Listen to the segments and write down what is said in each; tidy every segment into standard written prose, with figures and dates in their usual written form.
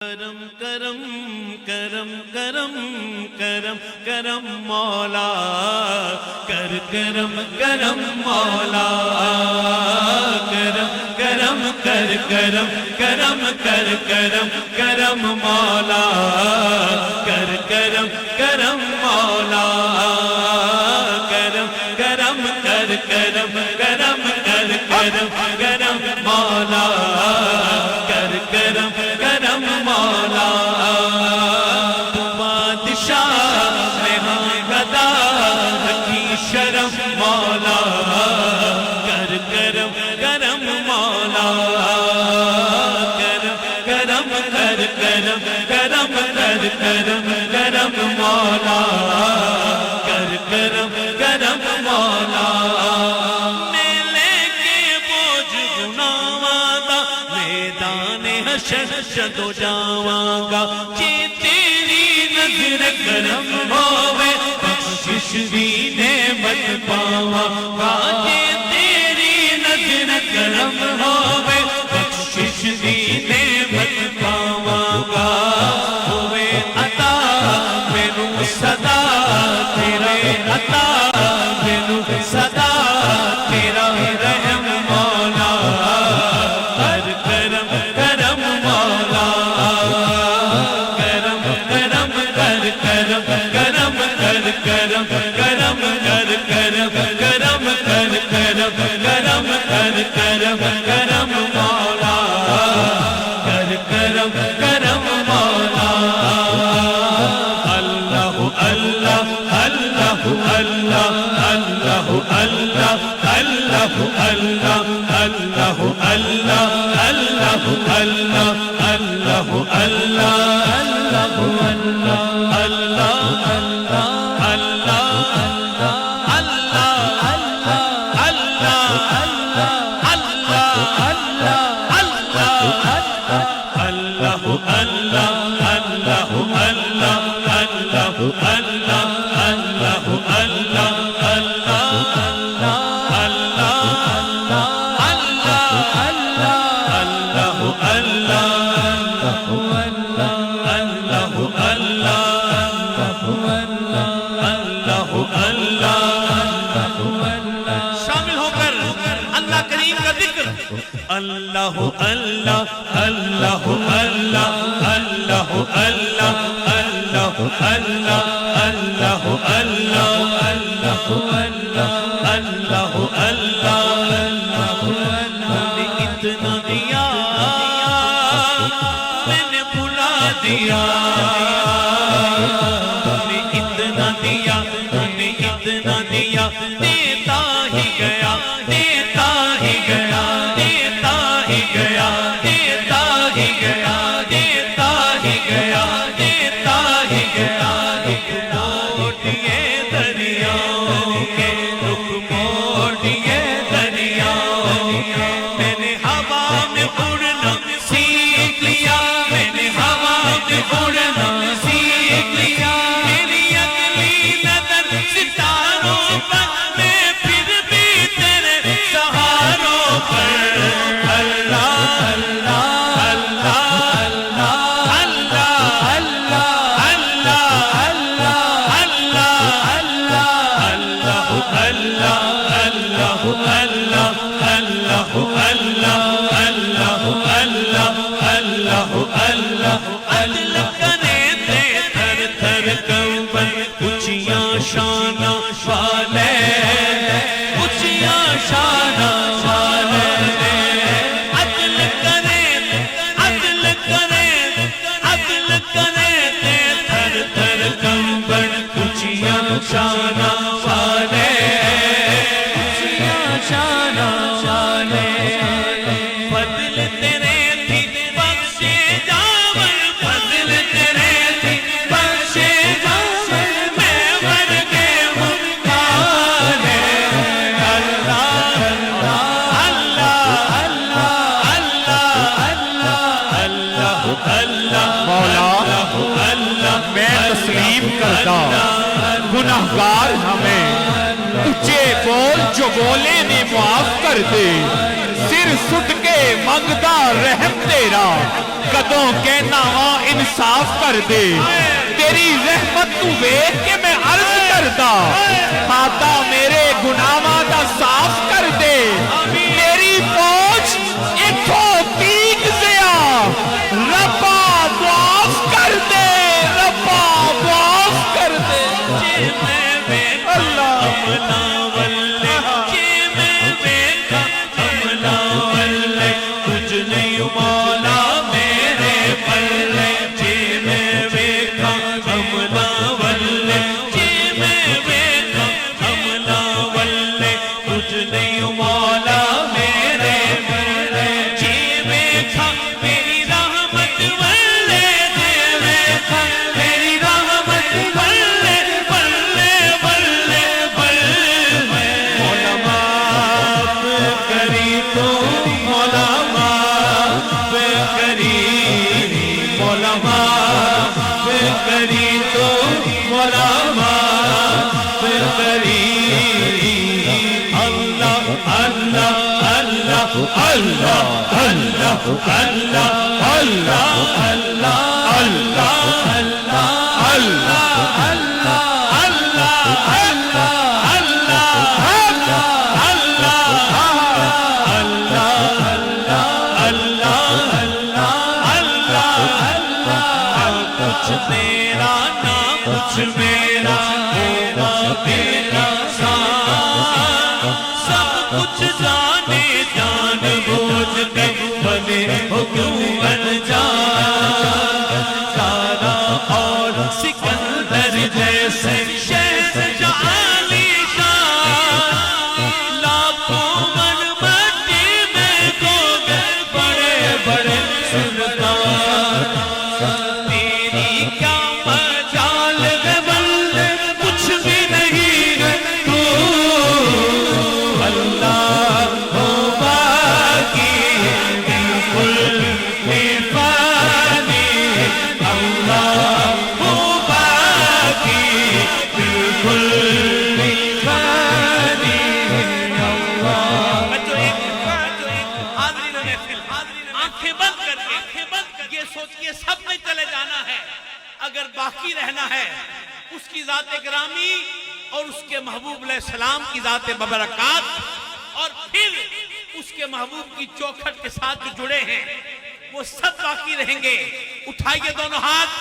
کرم کرم کرم کرم کرم کرم مولا کر کرم کرم مولا کرم کرم کر کرم کرم کر کرم کرم مولا کر کرم کرم مولا کرم کرم کر کرم کرم کر کرم کرم مولا کر کرم کرم مولا تو بادشاہ میں ہاں گدا رکھی شرم مولا کر کرم کرم مولا کرم کرم کر کرم کرم کر کرم کرم مولا کر کرم کرم مولا شدو جاواں گا کہ تیری نظر کرم ہووے بخشش دی نعمت پاواں گا کہ تیری نظر کرم ہووے بخشش دی نعمت پاواں گا ہووے عطا مینوں صدا تیرے عطا مینوں صدا تیرا رحم مولا کر کرم کرم مولا کرم کرم کر کرم کرم کر کرم کرم کر کرم کرم کر کرم کرم کر کرم کرم مولا کر کرم کرم مولا اللہ اللہ اللہ اللہ اللہ اللہ اللہ اللہ اللہ اللہ اللہ اللہ اللہ شامل ہو کر اللہ کریم کا ذکر اللہ اللہ اللہ اللہ اللہ اللہ اللہ اللہ اللہ اللہ اللہ اللہ نے اتنا دیا میں نے بھلا دیا نے اتنا دیا نے اتنا دیا دیتا ہی گیا دیتا ہی گیا دیتا ہی گیا دیتا ہی گیا دیتا ہی گیا دیتا ہی گیا رخ موڑیے دریاؤں کے رخ موڑیے دریاؤں کے میں نے ہوا میں اڑنا سیکھ لیا میں نے ہوا میں اڑنا سیکھ لیا میری اگلی نظر ستاروں پر میں پھر بھی تیرے سہاروں پر اللہ اللہ اللہ اللہ اللہ اللہ اللہ اللہ اللہ اللہ اللہ اللہ عدل کرے تھے تھر تھر کنبن اونچیاں شانہ والے اونچیاں شانہ والے عدل کرے عدل کرے عدل کرے تھے تھر تھر کنبن اونچیاں شانہ والے اونچیاں شانہ والے فضل تیرے تھی بخشے جاور فضل تیرے تھی بخشے جاور میں مر کے مکانے اللہ اللہ اللہ اللہ اللہ اللہ مولا میں تسلیم کرتا گناہگار ہمیں اچھے بول جو بولے نے معاف کر دے سر سٹ کے منگدا رحم تیرا کدوں کہنا وا انصاف کر دے تیری رحمت تو ویکھ کے میں عرض کردا خاتا میرے گناہاں دا صاف کر دے میری پوچھ اتھوں تیگ زیا ربا معاف کر دے ربا معاف کر دے اللہ میرا نام کچھ میرا ہوگا تیرا سب کچھ جانے جان بوجھ کے بنے ہو کیوں انجان سارا اور سکندر جیسے شہنشاہ علی شان لاکھوں من مٹی میں کھو گئے بڑے بڑے سلطان تیری کیا مجال ہے بندے کچھ بھی نہیں ہے تو اللہ ہو باقی بالکل فانی اللہ ہو باقی بالکل فانی اللہ حاضرین محفل آنکھیں بند کر کے یہ سوچئے سب نے چلے جانا ہے اگر باقی رہنا ہے اس کی ذات گرامی اور اس کے محبوب علیہ السلام کی ذات مبارکات اور پھر اس کے محبوب کی چوکھٹ کے ساتھ جو جڑے ہیں وہ سب باقی رہیں گے اٹھائیے دونوں ہاتھ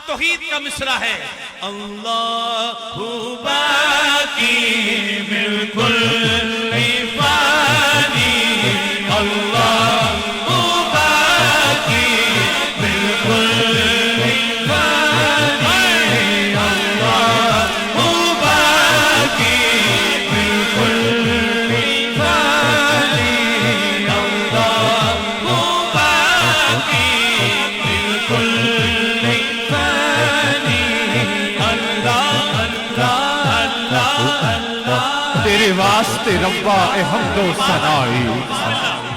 توحید کا مصرع ہے اللہ باقی بالکل فانی اللہ باقی بالکل تیرے واسطے ربا اے حمد و ثنائی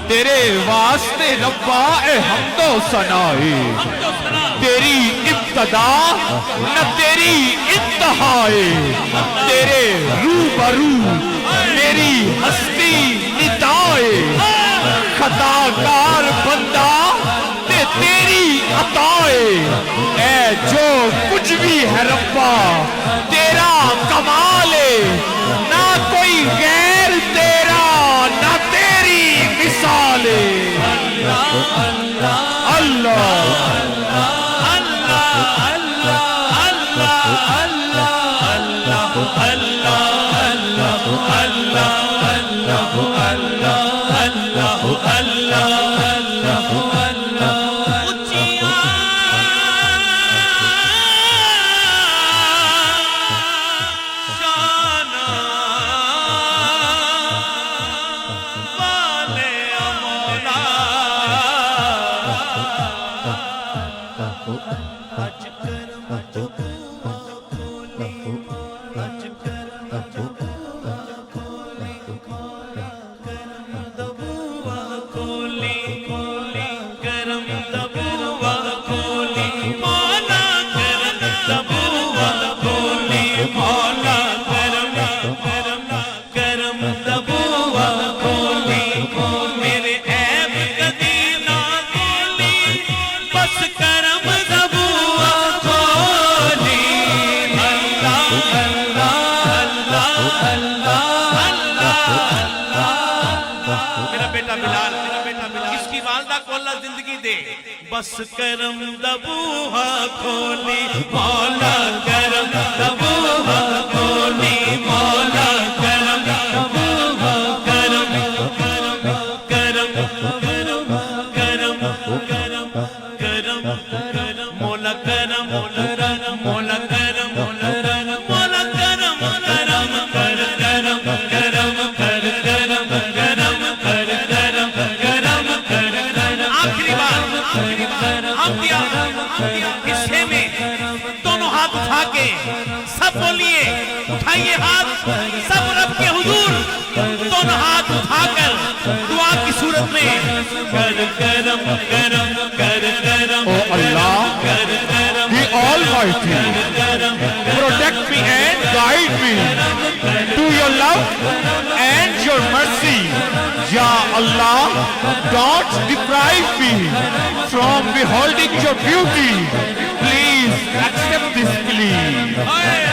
تیرے واسطے ربا اے حمد و ثنائی تیری ابتدا نہ تیری انتہائی تیرے روبرو میری ہستی ندائے خطاکار بندہ تے تیری عطائے اے جو کچھ بھی ہے ربا تیرا کمال ہے نہ کوئی غیر تیرا نہ تیری مثال ہے اللہ مولا کرم بس کرم دبوہا کھولی مولا کرم دبوہا کھولی مولا کرم دبوہا کرم کرم کرم کرم کرم کرم کرم کرم مولا کرم مولا کرم مولا کرم مولا کرم مولا کرم کرم کر کرم کرم کر کرم کرم کر کرم کرم کر کرم آخری بار ہم دیا حصے میں دونوں ہاتھ اٹھا کے سب بولیے اٹھائیے ہاتھ سب رب کے حضور دونوں ہاتھ اٹھا کر دعا کی صورت میں کر کرم کرم کر کرم او اللہ کر کرم the Almighty, protect me and guide me to your love and your mercy. Ya Allah, don't deprive me from beholding your beauty. Please accept this plea.